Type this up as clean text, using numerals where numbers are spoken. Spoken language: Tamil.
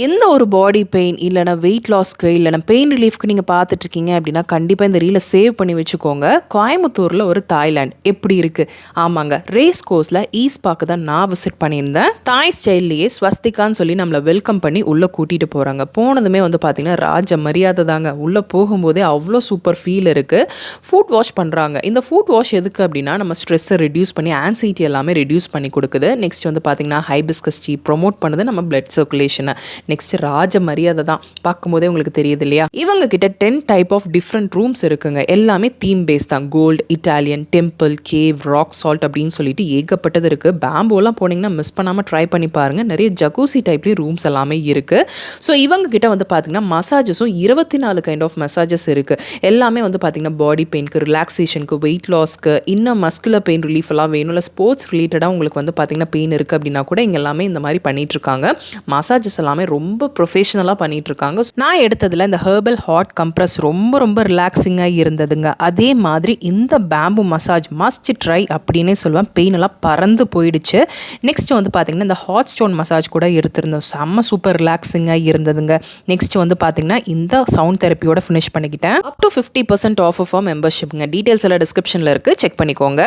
எந்த ஒரு பாடி பெயின் இல்லைனா வெயிட் லாஸ்க்கு இல்லைனா பெயின் ரிலீஃப்க்கு நீங்கள் பார்த்துட்ருக்கீங்க அப்படின்னா கண்டிப்பாக இந்த ரீலை சேவ் பண்ணி வச்சுக்கோங்க. கோயம்புத்தூரில் ஒரு தாய்லாண்ட் எப்படி இருக்குது? ஆமாங்க, ரேஸ் கோர்ஸில் ஈஸ்பாக்கு தான் நான் விசிட் பண்ணியிருந்தேன். தாய் ஸ்டைல்லையே ஸ்வஸ்திகான்னு சொல்லி நம்மளை வெல்கம் பண்ணி உள்ளே கூட்டிகிட்டு போகிறாங்க. போனதுமே வந்து பார்த்திங்கன்னா ராஜ மரியாதை தாங்க. உள்ளே போகும்போதே அவ்வளோ சூப்பர் ஃபீல் இருக்குது. ஃபுட் வாஷ் பண்ணுறாங்க. இந்த ஃபுட் வாஷ் எதுக்கு அப்படின்னா நம்ம ஸ்ட்ரெஸ்ஸை ரெடியூஸ் பண்ணி ஆன்சைட்டி எல்லாமே ரெடியூஸ் பண்ணி கொடுக்குது. நெக்ஸ்ட் வந்து பார்த்திங்கன்னா ஹைபிஸ்கஸ் டீ ப்ரொமோட் பண்ணுது நம்ம பிளட் சர்க்குலேஷனை. நெக்ஸ்ட் ராஜ மரியாதை தான். பார்க்கும்போதே உங்களுக்கு தெரியுது இல்லையா? இவங்க கிட்ட 10 டைப் ஆஃப் டிஃப்ரெண்ட் ரூம்ஸ் இருக்குங்க. எல்லாமே தீம் பேஸ் தான். Gold, Italian, temple, cave, rock salt அப்படின்னு சொல்லிட்டு ஏகப்பட்டது இருக்கு. பேம்போலாம் போனீங்கன்னா மிஸ் பண்ணாம ட்ரை பண்ணி பாருங்க. நிறைய ஜக்கூசி டைப்லேயும் ரூம்ஸ் எல்லாமே இருக்கு. ஸோ இவங்க கிட்ட வந்து பார்த்தீங்கன்னா மசாஜஸும் 24 கைண்ட் ஆஃப் மசாஜஸ் இருக்கு. எல்லாமே வந்து பார்த்தீங்கன்னா பாடி பெயினுக்கு, ரிலாக்ஸேஷனுக்கு, வெயிட் லாஸ்க்கு, இன்னும் மஸ்குலர் பெயின் ரிலீஃப் எல்லாம் வேணும், இல்லை ஸ்போர்ட்ஸ் ரிலேட்டடாக உங்களுக்கு வந்து பார்த்தீங்கன்னா பெயின் இருக்குது அப்படின்னா கூட இங்கே எல்லாமே இந்த மாதிரி பண்ணிட்டு இருக்காங்க. மசாஜஸ் எல்லாமே ரொம்ப ப்ரொஃபஷனலாக பண்ணிகிட்ருக்காங்க. நான் எடுத்ததில் இந்த ஹெர்பல் ஹாட் கம்ப்ரஸ் ரொம்ப ரொம்ப ரிலாக்ஸிங்காக இருந்ததுங்க. அதே மாதிரி இந்த பேம்பு மசாஜ் மஸ்ட் ட்ரை அப்படின்னே சொல்லுவேன். பெயின் எல்லாம் பறந்து போயிடுச்சு. நெக்ஸ்ட் வந்து பார்த்திங்கன்னா இந்த ஹாட் ஸ்டோன் மசாஜ் கூட எடுத்திருந்தோம். செம்ம சூப்பர் ரிலாக்ஸிங்காக இருந்ததுங்க. நெக்ஸ்ட் வந்து பார்த்திங்கன்னா இந்த சவுண்ட் தெரப்பியோட ஃபினிஷ் பண்ணிக்கிட்டேன். அப் டு 50% ஆஃப் மெம்பர்ஷிப்ங்க. டீட்டெயில்ஸ் எல்லாம் டிஸ்கிரிப்ஷனில் இருக்குது, செக் பண்ணிக்கோங்க.